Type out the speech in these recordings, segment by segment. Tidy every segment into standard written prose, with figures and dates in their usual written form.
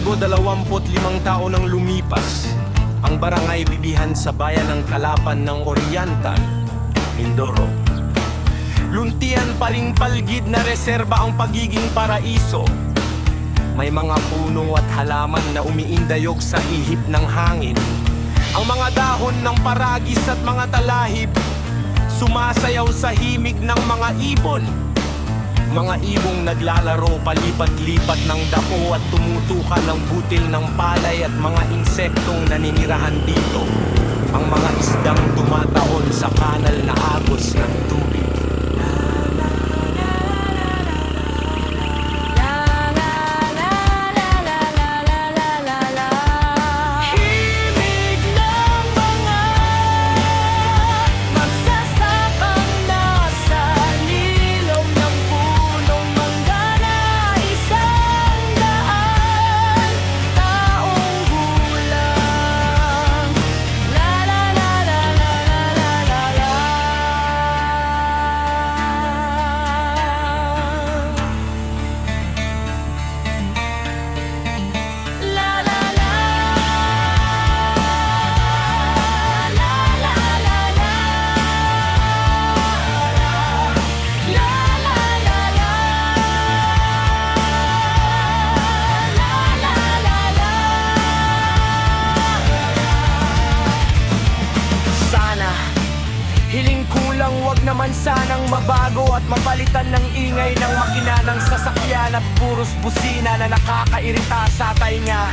Bago 25 taon ang lumipas, ang barangay Bibihan sa bayan ng Kalapan ng Oriental, Mindoro. Luntian pa ring palgid na reserba ang pagiging paraiso. May mga puno at halaman na umiindayog sa ihip ng hangin. Ang mga dahon ng paragis at mga talahib sumasayaw sa himig ng mga ibon. Mga ibong naglalaro palipat-lipat ng dako at tumutukan ng butil ng palay at mga insektong naninirahan dito. Ang mga isdang tumataon sa kanal na agos ng tubig. Wag naman sanang mabago at mapalitan ng ingay ng makina ng sasakyan at puros busina na nakakairita sa tainga.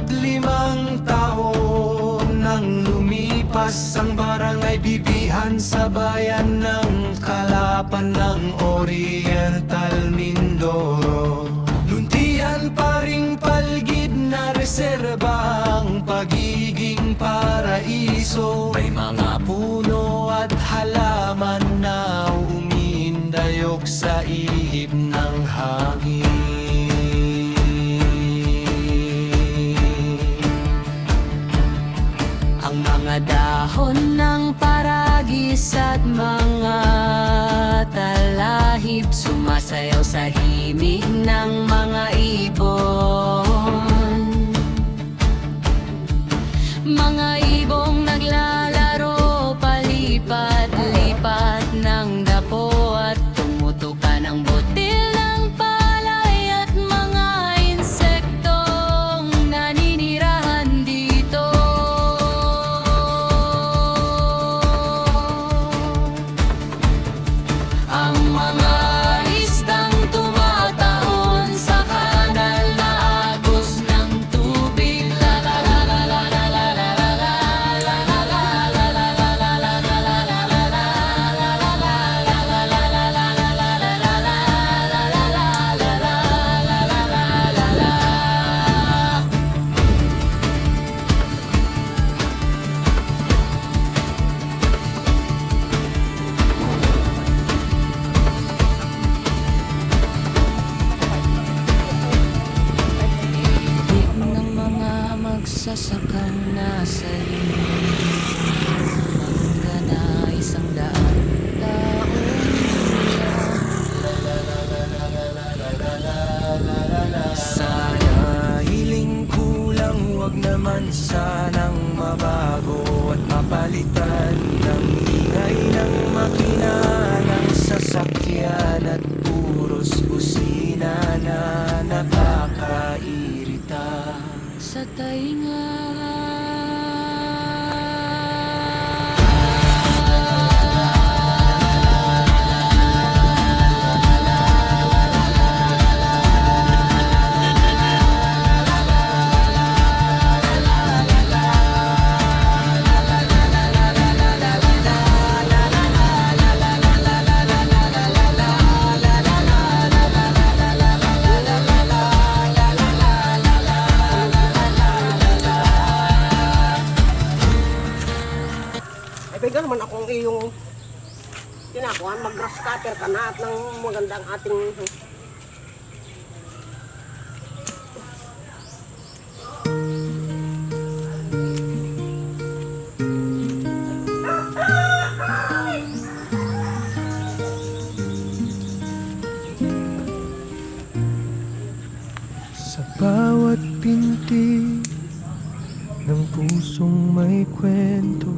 limang taon nang lumipas ang barangay Bibihan sa bayan ng Kalapan ng Oriental, Mindoro. Luntian pa ring palgid na reserba ang pagiging paraiso. May mga puno at halaman na umindayog sa ihip ng hangin. Ang mga dahon ng paragis at mga talahib sumasayaw sa himig ng mga ibon. Mga ibong naglalaro palipat-lipat ng dapo at tumutukan ng butil ng palay at mga insektong naninirahan dito. Ang mga isdang tumataon sa ng ingay ng makina ng sasakyan at puros busina na nakakairita sa tainga. Ay, pwede naman akong iyong tinakuhan, mag-grass cutter ka na at ng magandang ating Sa bawat pintig ng pusong may kwento,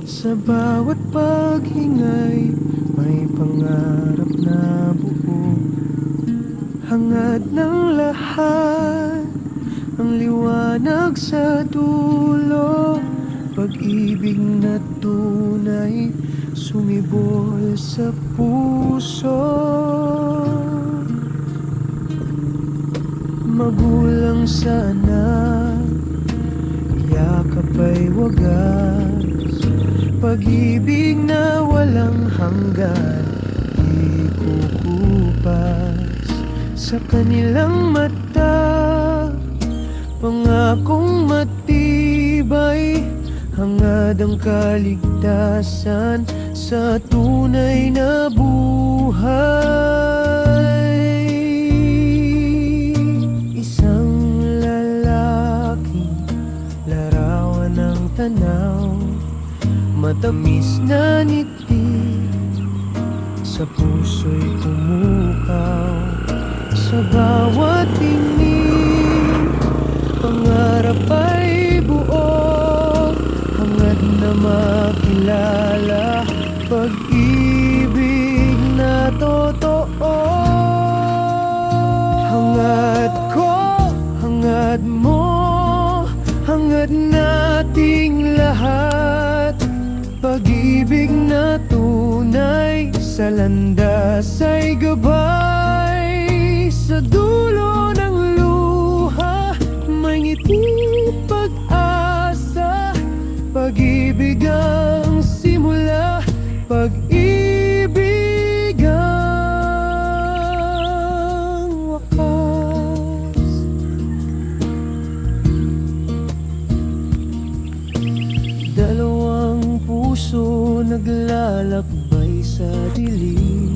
sa bawat paghingay may pangarap na buo. Hangad ng lahat ang liwanag sa dulo, pag-ibig na tunay sumibol sa puso. Magulang sana, yakap ay wagas, pag-ibig na walang hanggan, di kukupas sa kanilang mata. Pangakong matibay, hangad ang kaligtasan sa tunay na buhay. Isang lalaking larawan ng tanaw, matamis na ngiti sa puso'y pumukaw. Sa bawat tingin, pangarap ay buo, hangad na makilala pag-ibig na totoo. Hangad ko, hangad mo, hangad nating lahat, pag-ibig na tunay sa landas ay gabay. Sa dulo ng luha may ngiti, pag-asa, pag-ibig ang simula, pag-ibig ang wakas. Dalawang puso naglalakbay sa dilim,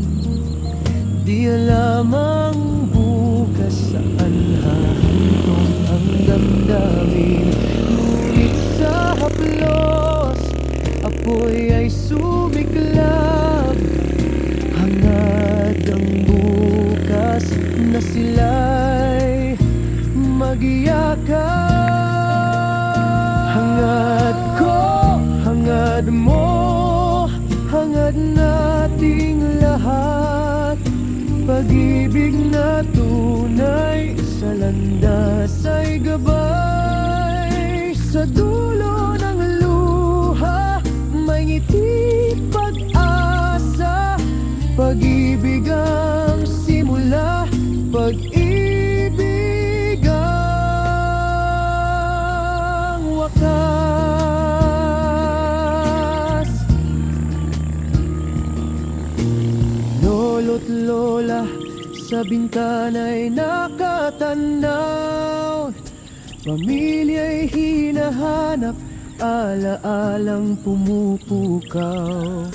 di alam ang bukas saan hahintong ang damdamin. Ngunit sa haplos, apoy ay sumiklab, hangad ang bukas na sila'y magyakap. Hangad ko, hangad mo, hangad nating lahat, pag-ibig na tunay sa landas ay gabay. Sa dulo ng luha may ngiti, pag-asa, pag-ibig ang simula, pag-ibig ang wakas. Lolo't lola sa bintana'y nakatanaw, pamilya'y hinahanap, ala-alang pumupukaw.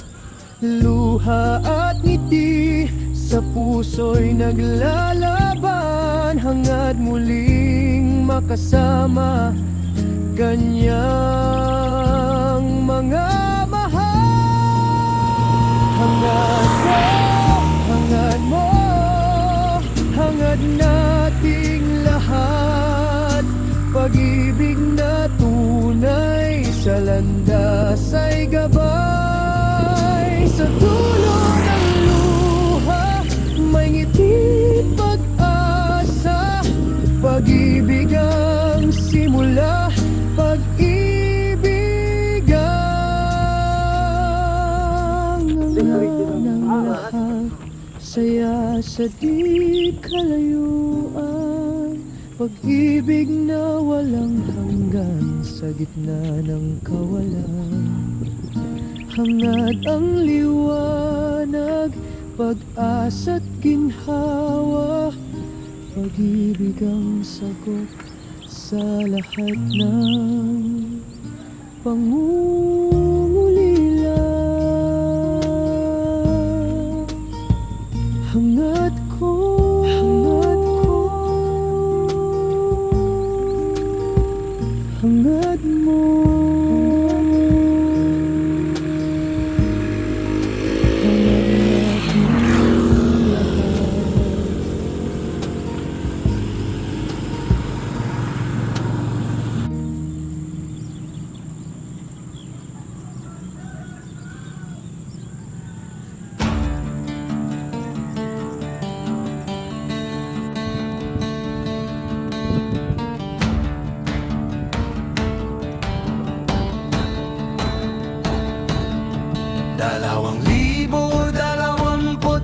Luha at ngiti sa puso'y naglalaban, hangad muling makasama kanyang mga mahal. Hangad ko, hangad mo, hangad nating lahat, pag-ibig na tunay sa landas ay gabay. Sa dulo ng luha, may ngiti pag-asa. Pag-ibig ang simula, pag-ibig ang ng lahat. Saya sa di kalayuan, pag-ibig na walang hanggan sa gitna ng kawalan. Hangad ang liwanag, pag-asa't ginhawa, pag-ibig ang sagot sa lahat ng pangungulila. Hangad ko, hangad mo.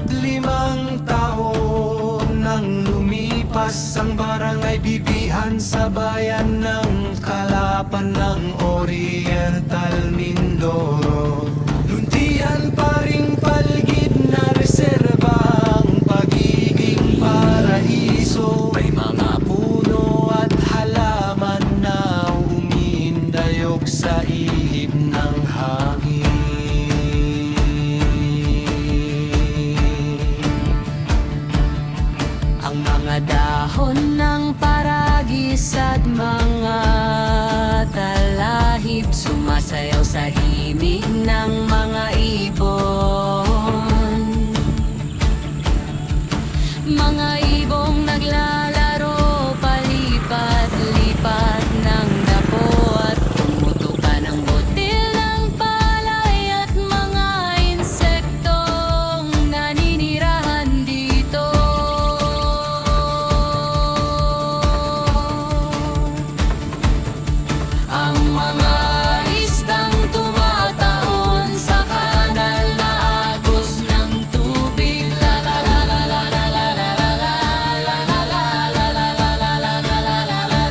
limang taon nang lumipas ang barangay Bibihan sa bayan ng Kalapan ng Oriental Mindoro. Luntian pa ring palgid na reserba ang pagiging paraiso. May mga puno at halaman na umindayog sa ihip ng hangin. Ang mga dahon ng paragis at mga talahib sumasayaw sa himig ng mga ibon. Mga ibong naglalaro palipat-lipat ng dapo at tumutuka ng butil ng palay at mga insektong naninirahan dito. Ang mga isdang tumataon sa kanal na agos ng tubig. La la la la la la la la la la la la la la la la la la la la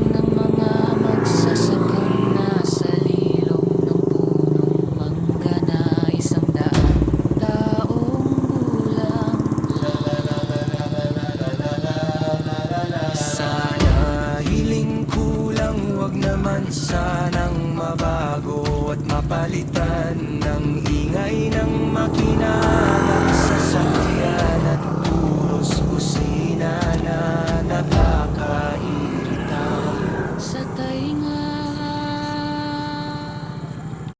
ng mga magsasakang nasa lilong ng punong mangga na 100 taong gulang. Sana hiling kulang, wag naman sanang mabago at mapalitan ng ingay ng makina ng sasakyan.